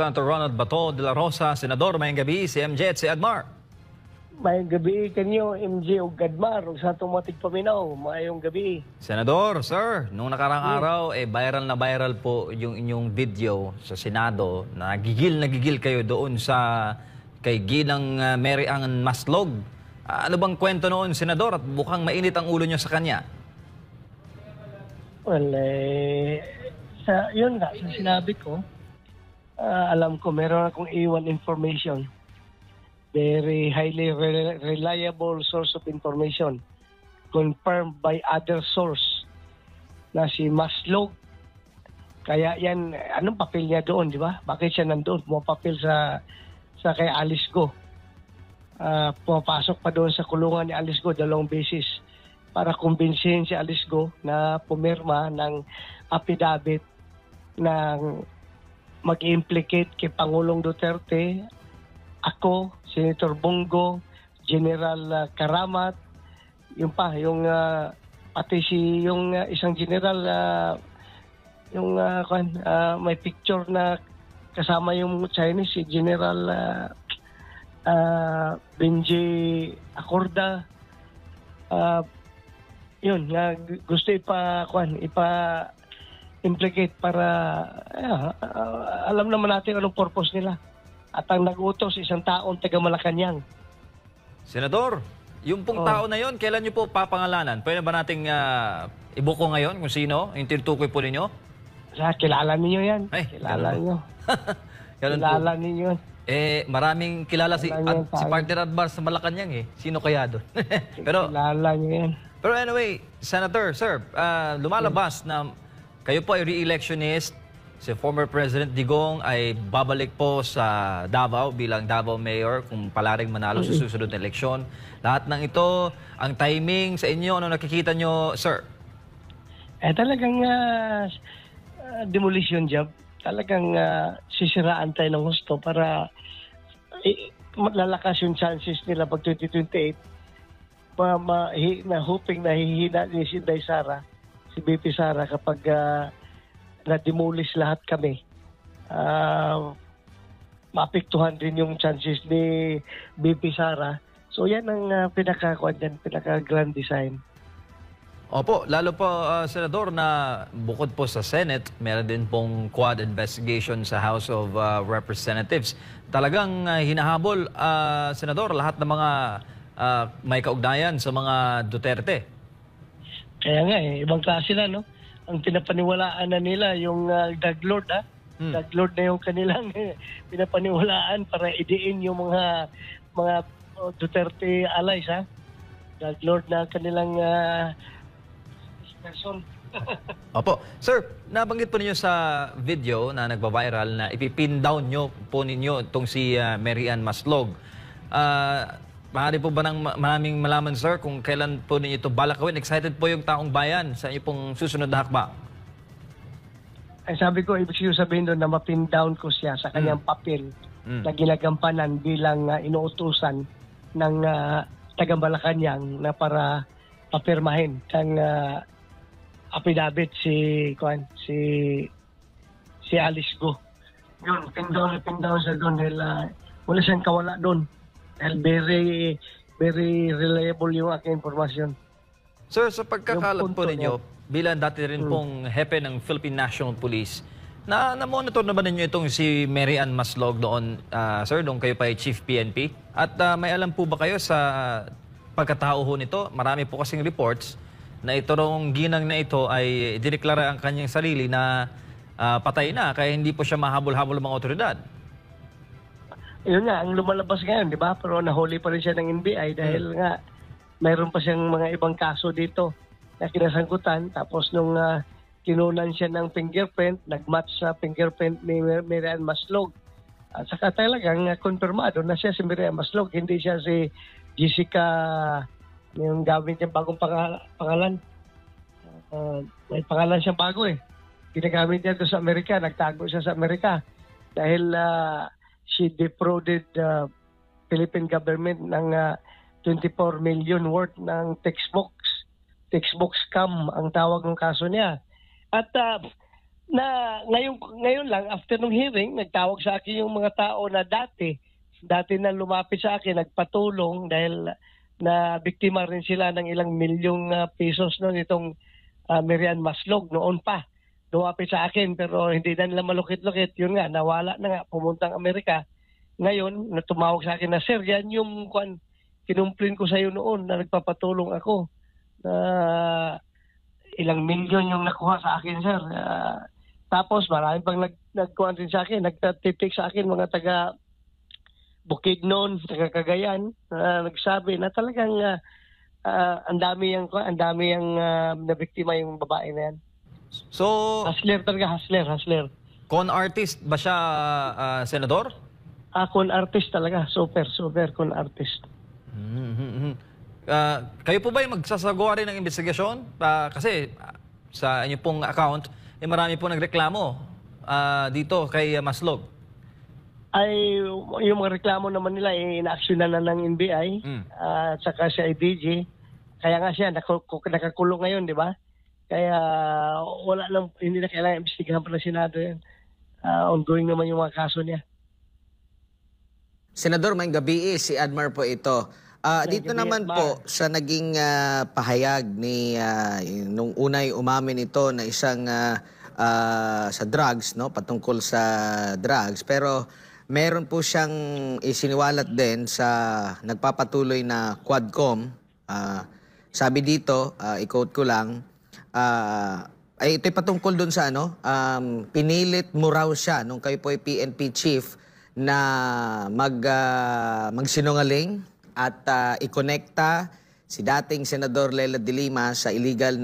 Senator Ronald Bato de la Rosa. Senador, mayang gabi si MJ at si Admar. Mayong gabi kanyo, MJ o Gadmar, o sa tumatig paminaw. Mayong gabi. Senador, sir, nung nakarang araw, viral na viral po yung inyong video sa Senado. Nagigil kayo doon sa kay Ginang Mary Ann Maslog. Ano bang kwento noon, Senador? At mukhang mainit ang ulo nyo sa kanya. Well, yun nga, sa sinabi ko, alam ko meron akong iwan information. Very highly reliable source of information. Confirmed by other source na si Maslog. Kaya yan, anong papel niya doon, di ba? Bakit siya nandoon? Pumapapil sa kay Alice Go. Pumapasok pa doon sa kulungan ni Alice Go 2 beses para kumbinsihin si Alice Go na pumirma ng affidavit ng mag-implicate kay Pangulong Duterte, ako, Senator Bongo, General Karamat, yung pati yung isang general, may picture na kasama yung Chinese, si General Benji Acorda. Yun, gusto ipa-implicate para alam naman natin anong purpose nila. At ang nag-utos, isang taong taga Malacanang. Senador, yung pong tao na yon, kailan nyo po papangalanan? Pwede ba nating ibuko ngayon kung sino? Yung tinutukoy po ninyo? Kilala ninyo yan. Kilala ninyo. Kilala ninyo yan. Maraming kilala si partner Admar sa Malacanang eh. Sino kaya doon? Kilala nyo yan. Pero anyway, Senator, sir, lumalabas na kayo po ay re-electionist. Si former President Digong ay babalik po sa Davao bilang Davao Mayor kung palaring manalo sa susunod na eleksyon. Lahat ng ito, ang timing sa inyo, ano nakikita nyo, sir? Talagang demolition job. Talagang sisiraan tayo ng gusto para lalakas yung chances nila pag 2028. Hoping na hihina ni si Inday Sara, si BP Sara kapag na-demolish lahat kami. Maapektuhan din yung chances ni BP Sara. So yan ang pinaka-grand design. Opo, lalo po, Senador, na bukod po sa Senate, meron din pong quad investigation sa House of Representatives. Talagang hinahabol, Senador, lahat ng mga may kaugnayan sa mga Duterte. Kaya nga ibang klase na, no? Ang pinapaniwalaan na nila yung drug lord, drug lord na yung kanilang pinapaniwalaan para idiin yung mga Duterte allies, ha? Drug lord na kanilang person. Opo. Sir, nabanggit po ninyo sa video na nagba-viral na ipipin down nyo po ninyo itong si Mary Ann Maslog. Maaari po ba ng maraming malaman, sir, kung kailan po ninyo ito balakawin? Excited po yung taong bayan sa inyo pong susunod na hakbang. Ay, sabi ko, ibig sabihin doon na mapin down ko siya sa kanyang papel na ginagampanan bilang inuutusan ng taga Malacanang na para papirmahin ng affidavit si Alice Go. Yun, pin down sa doon dahil wala siyang kawala doon. Dahil very reliable yung aking informasyon. Sir, sa pagkakalat po ninyo, bilang dati rin pong hepe ng Philippine National Police, na-monitor na ba ninyo itong si Mary Ann Maslog doon, sir, doon kayo pa ay Chief PNP? At may alam po ba kayo sa pagkatao ho nito? Marami po kasing reports na itong ginang na ito ay dineklara ang kanyang sarili na patay na, kaya hindi po siya mahabol-habol ng mga otoridad. Yun nga, ang lumalabas ngayon, di ba? Pero nahuli pa rin siya ng NBI dahil nga mayroon pa siyang mga ibang kaso dito na kinasangkutan. Tapos nung kinunan siya ng fingerprint, nag-match sa fingerprint ni Mary Ann Maslog. At saka talagang konfirmado na siya si Mary Ann Maslog, hindi siya si Jessica, yung gamit niyang bagong pangalan. May pangalan siyang bago eh. Ginagamit niya doon sa Amerika, nagtago siya sa Amerika. Dahil she defrauded the Philippine government ng 24 million worth ng textbook scam ang tawag ng kaso niya. At na ngayon lang after nung hearing, nagtawag sa akin yung mga tao na dati na lumapit sa akin, nagpatulong dahil na biktima rin sila ng ilang milyong pesos noon itong Merian Maslog noon pa. Lumapit sa akin pero hindi na nila malukit-lukit. Yun nga, nawala na nga, pumuntang Amerika. Ngayon, natumawag sa akin na, sir, yan yung kinumplin ko sa iyo noon na nagpapatulong ako. Ilang milyon yung nakuha sa akin, sir. Tapos marami pang nagkuhan din sa akin, nagtatitik sa akin mga taga Bukidnon, taga Cagayan, nagsabi na talagang ang dami yung nabiktima yung babae na yan. So, Hustler talaga, hustler. con artist ba siya, Senador? Con artist talaga, super con artist. Kayo po ba yung magsasagawa rin ng investigasyon? Kasi sa inyo pong account, marami po nagreklamo dito kay Maslog. Ay, yung mga reklamo naman nila, ina-actionan na ng NBI, at saka si IDG. Kaya nga siya, nakakulong ngayon, di ba? Kaya hindi na kailangan imbestigahan pa ng Senado yan. Ongoing naman yung mga kaso niya. Senador, may gabi si Admar po ito. Dito naman po sa naging pahayag ni nung unay umamin ito na isang sa drugs, no, patungkol sa drugs, pero meron po siyang isiniwalat din sa nagpapatuloy na Quadcom. Sabi dito, i-quote ko lang, ay ito'y patungkol doon sa pinilit mo raw siya nung kayo po ay PNP chief na magsinungaling at i-connecta si dating Senador Leila de Lima sa illegal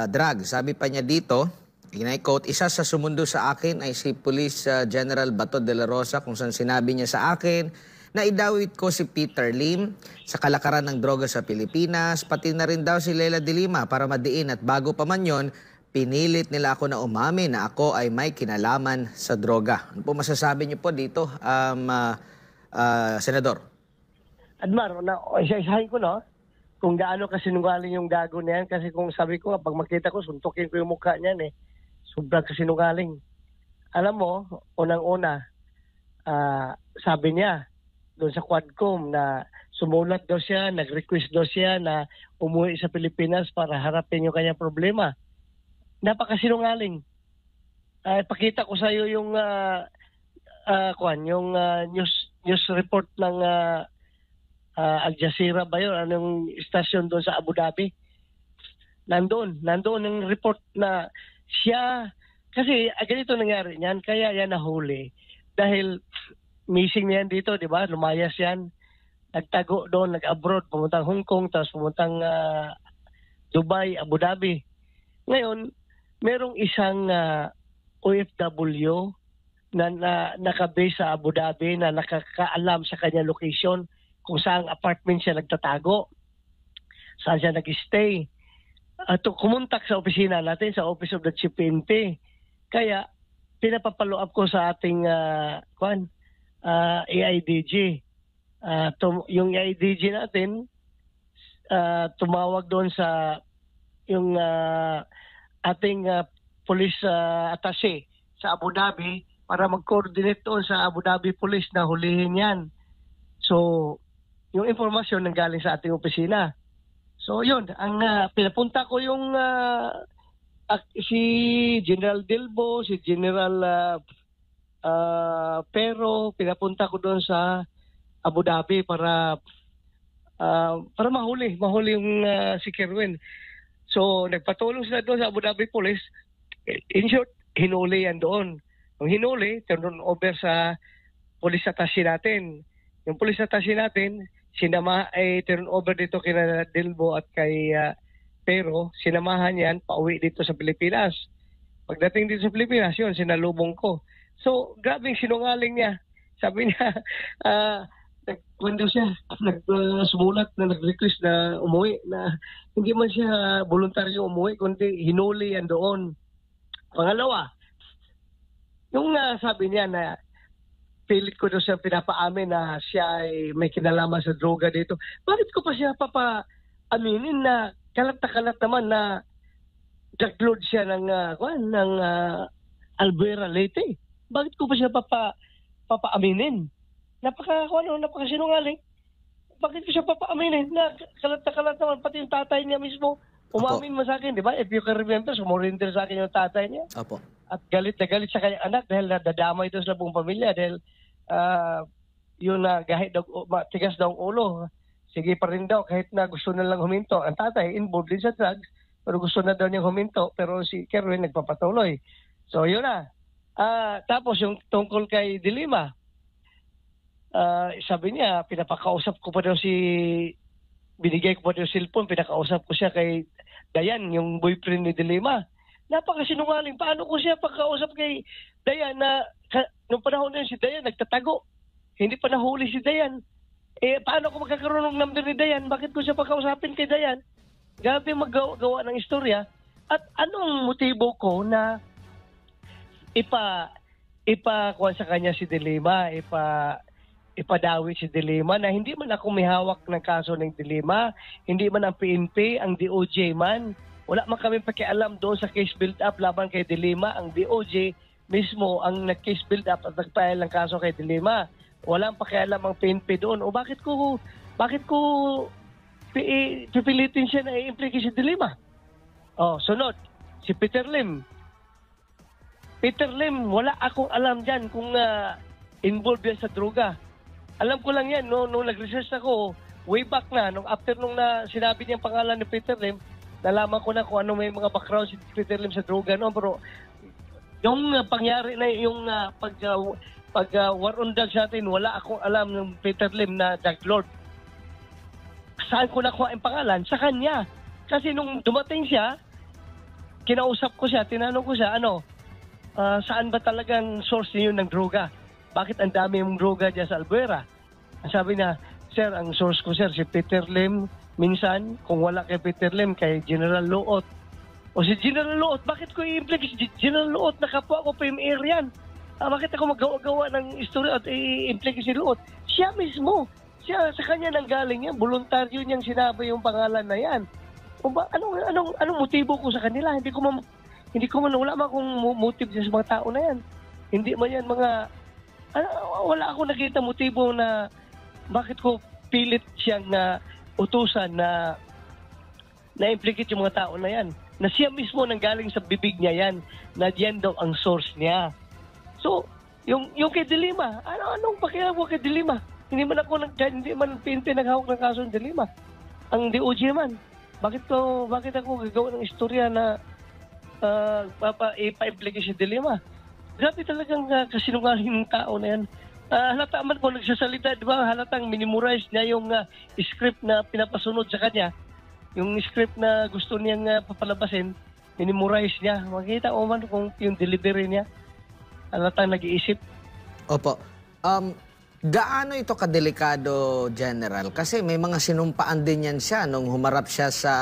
drugs. Sabi pa niya dito, i-quote, isa sa sumundo sa akin ay si Police General Bato de la Rosa kung saan sinabi niya sa akin na idawit ko si Peter Lim sa kalakaran ng droga sa Pilipinas, pati na rin daw si Leila de Lima para madiin at bago pa man yon, pinilit nila ako na umamin na ako ay may kinalaman sa droga. Ano po masasabi niyo po dito, Senador? Admar, isa-isahin ko, no? Kung gaano kasinungaling yung gago na yan. Kasi kung sabi ko, pag makita ko, suntukin ko yung mukha niyan, eh. Sobrang kasinungaling. Alam mo, unang-una, sabi niya, doon sa Quadcom, na sumulat daw siya, nag-request daw siya na umuwi sa Pilipinas para harapin yung kanyang problema. Napakasinungaling. Pakita ko sa iyo yung news report ng Al Jazeera ba yun? Anong stasyon doon sa Abu Dhabi? Nandoon ang report na siya, kasi ganito nangyari niyan, kaya yan nahuli. Dahil missing niyan dito, di ba? Lumayas yan. Nagtago doon, nag-abroad, pumuntang Hong Kong, tapos pumuntang Dubai, Abu Dhabi. Ngayon, merong isang OFW na nakabase sa Abu Dhabi na nakakaalam sa kanya location kung saan apartment siya nagtatago, saan siya nag-stay. Kumontak sa opisina natin, sa Office of the Chief PNP. Kaya, pinapapalo up ko sa ating AIDG. Yung AIDG natin, tumawag doon sa yung ating police attaché sa Abu Dhabi para mag-coordinate doon sa Abu Dhabi Police na hulihin yan. So, yung informasyon nanggaling sa ating opisina. So, yun. Ang pinapunta ko yung si General Delbo, si General Pero, pinapunta ko doon sa Abu Dhabi para mahuli yung si Kerwin. So, nagpatulong sila doon sa Abu Dhabi Police. In short, hinuli yan doon. Nung hinuli, turn over sa police attaché natin. Yung police attaché natin, turn over dito kina Delbo at kay Pero, sinamahan yan, pauwi dito sa Pilipinas. Pagdating dito sa Pilipinas, yun, sinalubong ko. So, grabing sinungaling niya. Sabi niya, nagkwento siya, sumulat na nag-request na umuwi, na hindi man siya voluntaryo umuwi, kundi hinuli yan doon. Pangalawa, yung sabi niya na pilit ko doon siya pinapaamin na siya ay may kinalaman sa droga dito. Bakit ko pa siya papaaminin na kalat na kalat naman na nag-load siya ng Albuera Leyte. Bakit ko pa siya papaaminin? Napakasinungaling. Bakit ko siya papaaminin? Na kalat naman, pati yung tatay niya mismo, umamin mo sa akin, di ba? If you can remember, sumurinder sa akin yung tatay niya. Opo. At galit na galit sa kanyang anak dahil nadadamay ito sa buong pamilya dahil yung tigas daw ang ulo. Sige pa rin daw kahit na gusto na lang huminto. Ang tatay involved din sa drugs pero gusto na daw niyang huminto pero si Kerwin nagpapatuloy. So yun na. Tapos yung tungkol kay Dilima, sabi niya pinapakausap ko pa daw binigay ko pa daw cellphone, pinakausap ko siya kay Dayan, yung boyfriend ni Dilima. Napakasinungaling. Paano ko siya pagkausap kay Dayan na nung panahon na yun si Dayan nagtatago. Hindi pa nahuli si Dayan. Paano ko magkakaroon ng number ni Dayan? Bakit ko siya pagkausapin kay Dayan? Grabe maggawa ng istorya. At anong motibo ko na ipakuha sa kanya si Dilima, ipadawi si Dilima na hindi man ako may hawak ng kaso ng Dilima, hindi man ang PNP, ang DOJ man. Wala man kami pakialam doon sa case build-up laban kay Dilima. Ang DOJ mismo ang nag-case build-up at nagpahal ng kaso kay Dilima. Walang pakialam ang PNP doon. O bakit ko pipilitin siya na i-implicate si Dilima? Sunod, si Peter Lim. Peter Lim, wala akong alam dyan kung involved yan sa droga. Alam ko lang yan, nung nag-research ako, way back na, after nung sinabi niyang pangalan ni Peter Lim, nalaman ko na kung ano may mga background si Peter Lim sa droga. No? Pero yung pangyari na yung pag war on drugs natin, wala akong alam ng Peter Lim na drug lord. Saan ko nakuha ang pangalan? Sa kanya. Kasi nung dumating siya, kinausap ko siya, tinanong ko siya, saan ba talagang source niyo ng droga? Bakit ang dami mong droga dyan sa Albuera? Sabi niya, sir, ang source ko, sir, si Peter Lim. Minsan, kung wala kay Peter Lim, kay General Luot. O si General Luot, bakit ko i-implicate si General Luot? Nakapwa ko pa yung yan. Bakit ako magawa ng istorya at i-implicate si Luot? Siya mismo. Sa kanya nang galing yan. Voluntaryo niyang sinabi yung pangalan na yan. Anong motibo ko sa kanila? Hindi ko man wala man akong motive sa mga tao na yan. Hindi man yan mga wala akong nakita motibo na bakit ko pilit siyang utusan na implicate yung mga tao na yan. Na siya mismo nang galing sa bibig niya yan, na diyan daw ang source niya. So, yung kay Dilima, anong pakialam ko kay Dilima? Hindi man PNP naghawak ng kaso ng Dilima. Ang DOJ man. Bakit ako gagawa ng istorya na ipa-implicate si Dilima? Grabe talagang kasinungaling ng tao na yan. Halata man kung nagsasalita, di ba? Halatang minimorize niya yung script na pinapasunod sa kanya. Yung script na gusto niyang papalabasin, minimorize niya. Makikita mo man kung yung delivery niya. Halatang nag-iisip. Opo. Gaano ito kadelikado, General? Kasi may mga sinumpaan din yan siya nung humarap siya sa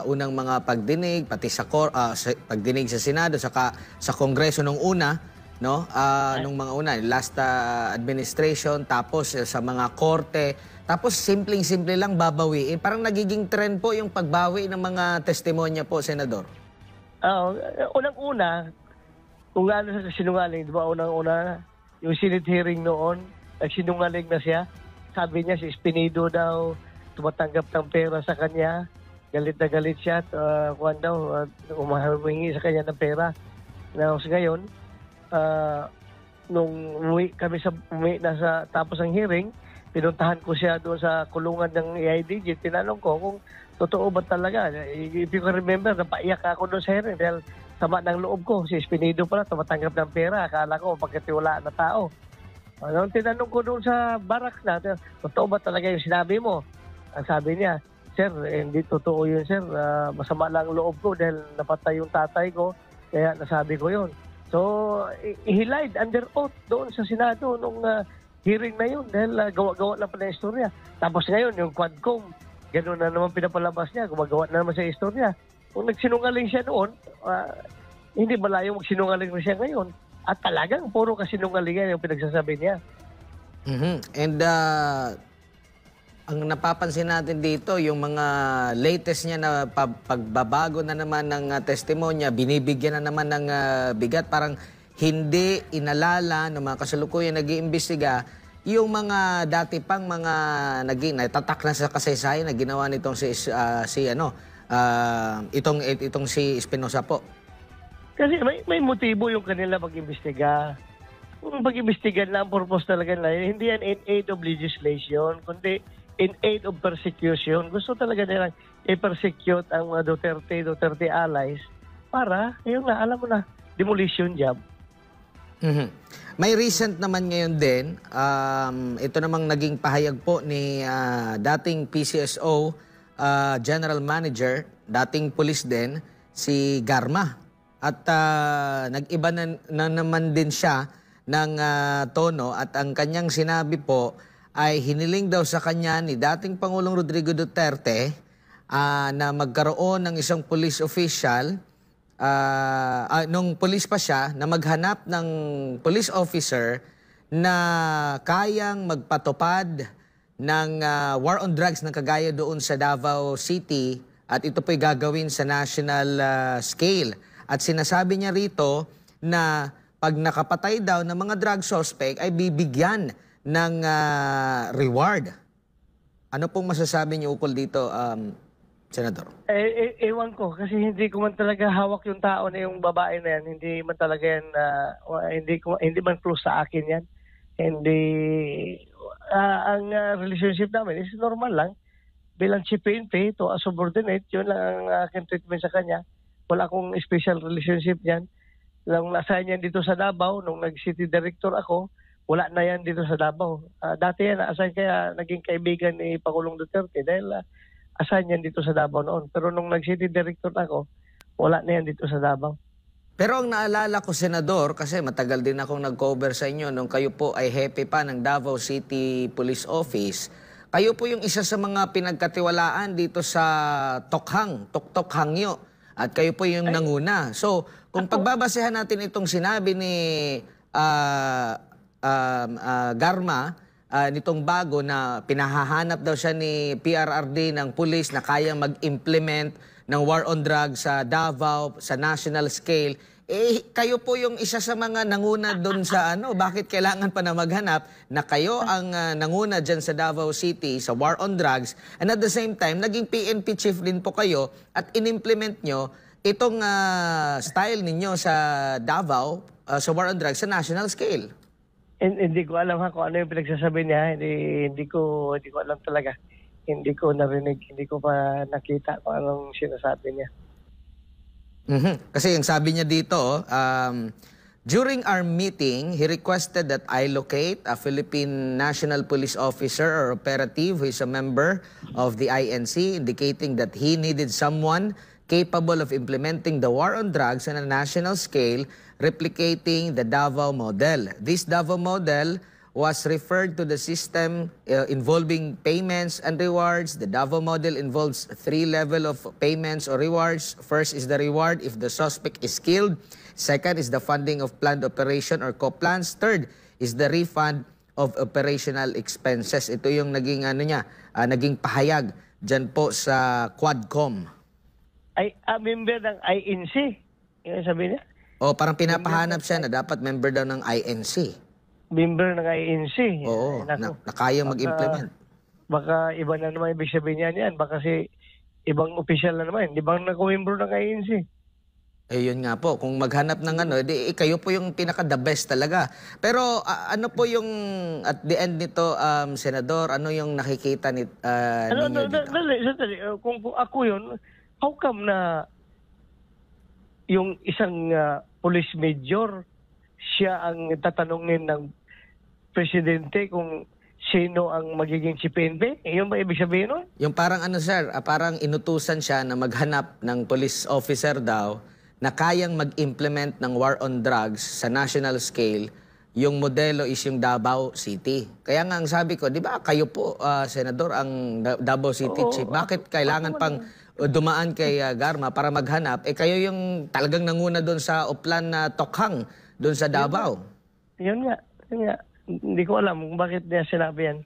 unang mga pagdinig, pati sa pagdinig sa Senado, saka sa Kongreso nung una, no? Nung mga una, last administration, tapos sa mga korte, tapos simpleng-simple lang babawiin. Parang nagiging trend po yung pagbawi ng mga testimonya po, Senador. Unang-una, kung ano sa sinungaling, di ba? Unang-una, yung Senate hearing noon, nagsinungaling na siya. Sabi niya si Espinido daw tumatanggap ng pera sa kanya. Galit na galit siya at umahingi sa kanya ng pera. Ngayon, nung umuwi na sa tapos ng hearing, pinuntahan ko siya doon sa kulungan ng AIDG. Tinanong ko kung totoo ba talaga. If you can remember, napaiyak ako doon sa hearing dahil sama ng loob ko. Si Espinido pala tumatanggap ng pera. Akala ko pagkatiwalaan na tao. Nung tinanong ko doon sa barracks na, totoo ba talaga yung sinabi mo? Ang sabi niya, sir, hindi totoo yun, sir. Masama lang loob ko dahil napatay yung tatay ko, kaya nasabi ko yun. So, he lied under oath doon sa Senado nung hearing na yun dahil gawa-gawa lang pala yung istorya. Tapos ngayon, yung Quadcom, gano'n na naman pinapalabas niya, gumagawa na naman sa istorya. Kung nagsinungaling siya noon, hindi malayong magsinungaling na siya ngayon. At talagang puro kasinungalingan yung pinagsasabi niya. And ang napapansin natin dito, yung mga latest niya na pagbabago na naman ng testimonya, binibigyan na naman ng bigat, parang hindi inalala ng mga kasalukuyan nag-iimbestiga yung mga dati pang mga naging natatak na sa kasaysayan na ginawa nitong itong si Espinosa po. Kasi may motibo yung kanila pag-imbestiga. Kung pag-imbestigan lang, purpose talaga na hindi yan in aid of legislation, kundi in aid of persecution. Gusto talaga nilang i-persecute ang mga Duterte allies para, yun na, alam mo na, demolition job. Mhm. May recent naman ngayon din, ito namang naging pahayag po ni dating PCSO General Manager, dating police din, si Garma. At nag-iba na naman din siya ng tono at ang kanyang sinabi po ay hiniling daw sa kanya ni dating Pangulong Rodrigo Duterte na magkaroon ng isang police official nung police pa siya na maghanap ng police officer na kayang magpatupad ng war on drugs na kagaya doon sa Davao City at ito po'y gagawin sa national scale. At sinasabi niya rito na pag nakapatay daw ng mga drug suspect ay bibigyan ng reward. Ano pong masasabi niyo ukol dito, Senador? Ewan ko, kasi hindi ko man talaga hawak yung tao na yung babae na yan. Hindi man talaga yan, hindi man close sa akin yan. Hindi, ang relationship namin is normal lang. Bilang chief PNP to a subordinate, yun lang ang aking treatment sa kanya. Wala akong special relationship yan. Nung na-assign yan dito sa Davao, nung nag-city director ako, wala na yan dito sa Davao. Dati yan, na-assign kaya naging kaibigan ni Pangulong Duterte dahil assign yan dito sa Davao noon. Pero nung nag-city director ako, wala na yan dito sa Davao. Pero ang naalala ko, Senador, kasi matagal din akong nag-cover sa inyo nung kayo po ay hepe pa ng Davao City Police Office. Kayo po yung isa sa mga pinagkatiwalaan dito sa Tok-Tok Hangyo. At kayo po yung nanguna. So, kung pagbabasehan natin itong sinabi ni Garma, nitong bago na pinahahanap daw siya ni PRRD ng pulis na kayang mag-implement ng war on drugs sa Davao, sa national scale, kayo po yung isa sa mga nanguna doon sa bakit kailangan pa na maghanap na kayo ang nanguna dyan sa Davao City sa war on drugs and at the same time, naging PNP chief din po kayo at in-implement nyo itong style ninyo sa Davao sa war on drugs sa national scale. Hindi ko alam kung ano yung pinagsasabi niya. Hindi ko alam talaga. Hindi ko narinig, hindi ko pa nakita kung anong sinasabi niya. Kasi yung sabi niya dito, during our meeting, he requested that I locate a Philippine National Police Officer or operative who is a member of the INC, indicating that he needed someone capable of implementing the war on drugs on a national scale, replicating the Davao model. This Davao model was referred to the system involving payments and rewards. The Davao model involves 3 levels of payments or rewards. First is the reward if the suspect is killed. Second is the funding of planned operation or co-plans. Third is the refund of operational expenses. Ito yung naging naging pahayag dyan po sa Quadcom. Ay, member ng INC. Yung sabi niya? O parang pinapahanap siya na dapat member daw ng INC. Member ng INC. Oo, na kayang mag-implement. Baka iba na naman ibig sabihin niyan. Baka si ibang official na naman. Di ba nag-member ng INC? Eh yun nga po, kung maghanap ng kayo po yung pinaka-the best talaga. Pero ano po yung at the end nito, Senador, ano yung nakikita ninyo dito? Dali. Kung ako yun, how come na yung isang police major, siya ang tatanungin ng presidente kung sino ang magiging si PNP? Yun ba ibig sabihin nun? Yung parang sir, parang inutusan siya na maghanap ng police officer daw na kayang mag-implement ng war on drugs sa national scale. Yung modelo is yung Davao City. Kaya nga ang sabi ko, di ba kayo po, Senador, ang Davao City Chief. Bakit kailangan pang dumaan kay Garma para maghanap? Kayo yung talagang nanguna doon sa Oplan na Tokhang, doon sa Davao. Yun nga. Hindi ko alam kung bakit niya sinabi yan.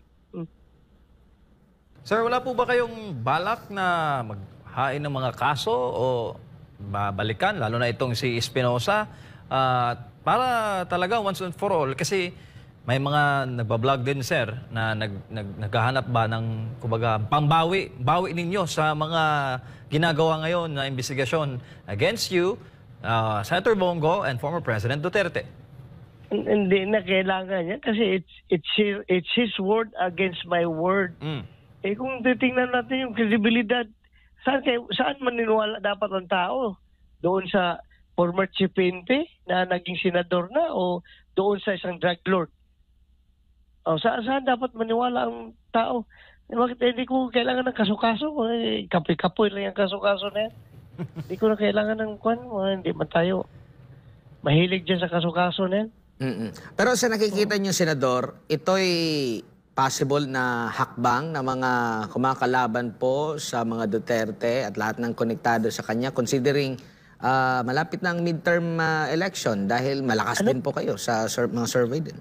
Sir, wala po ba kayong balak na maghain ng mga kaso o babalikan, lalo na itong si Espinosa, para talaga once and for all? Kasi may mga nagbablog din, sir, na naghahanap ba ng, kumbaga, bawi ninyo sa mga ginagawa ngayon na investigasyon against you, Senator Bongo and former President Duterte. Hindi na kailangan yan kasi it's his word against my word. Eh kung titingnan natin yung kredibilidad, saan maniniwala dapat ang tao? Doon sa former chief PNP na naging senador na o doon sa isang drug lord? O, saan dapat maniwala ang tao? Bakit hindi ko kailangan ng kaso-kaso? Eh, kapoy-kapoy lang yung kaso-kaso na yan. Hindi ko na kailangan ng kwan. Hindi man tayo mahilig dyan sa kaso-kaso na yan. Pero sa nakikita niyo, Senador, ito'y possible na hakbang na mga kumakalaban po sa mga Duterte at lahat ng konektado sa kanya, considering malapit na ang midterm election dahil malakas din po kayo sa mga survey din.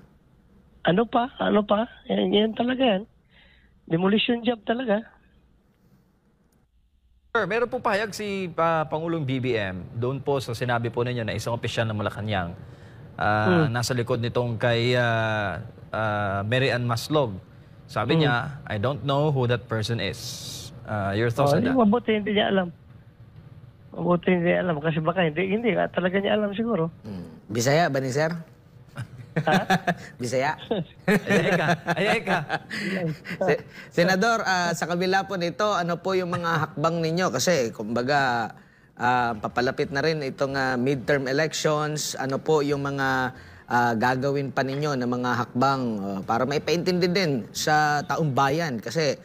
Ano pa? Yan talaga yan. Demolition job talaga. Sir, meron po pahayag si Pangulong BBM doon po sa sinabi po ninyo na isang opisyal ng Malacanang nasa likod nitong kay Mary Ann Maslog. Sabi niya, I don't know who that person is. Your thoughts on that? Mabuti hindi niya alam. Kasi baka hindi talaga niya alam siguro. Bisaya ba ni Sir? Ha? Bisaya? Ayay ka. Senador, sa kabila po nito, ano po yung mga hakbang ninyo? Kasi, kumbaga, papalapit na rin itong midterm elections. Ano po yung mga gagawin pa ninyo na mga hakbang para maipaintindi din sa taong bayan? Kasi,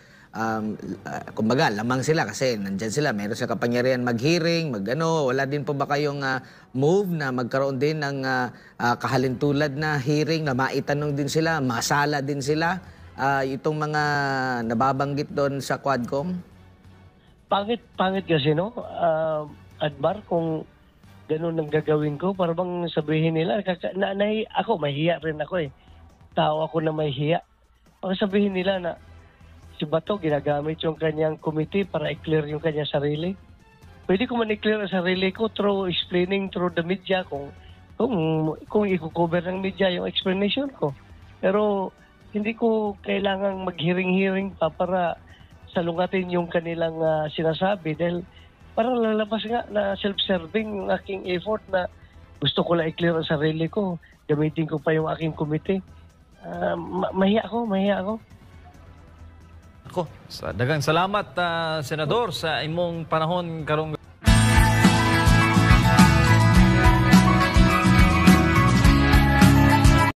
kumbaga, lamang sila kasi nandyan sila. Meron sa kapangyarihan mag-hearing, wala din po ba kayong move na magkaroon din ng kahalintulad na hearing na maitanong din sila, masala din sila itong mga nababanggit doon sa Quadcom? Pangit kasi, no? Admar, kung ganun ang gagawin ko, para bang sabihin nila, ako, mahihiya rin ako eh. Tao ako na mahihiya. Baka sabihin nila na si Bato ginagamit yung kanyang committee para i-clear yung kanyang sarili. Pwede ko man i-clear ang sarili ko through explaining through the media kung i-cover ng media yung explanation ko. Pero hindi ko kailangang mag-hearing pa para salungatin yung kanilang sinasabi dahil parang lalabas nga na self-serving yung aking effort na gusto ko lang i-clear ang sarili ko. Gamitin ko pa yung aking committee. Mahiya ako. Ako, Dagang salamat, Senador, sa imong panahon karong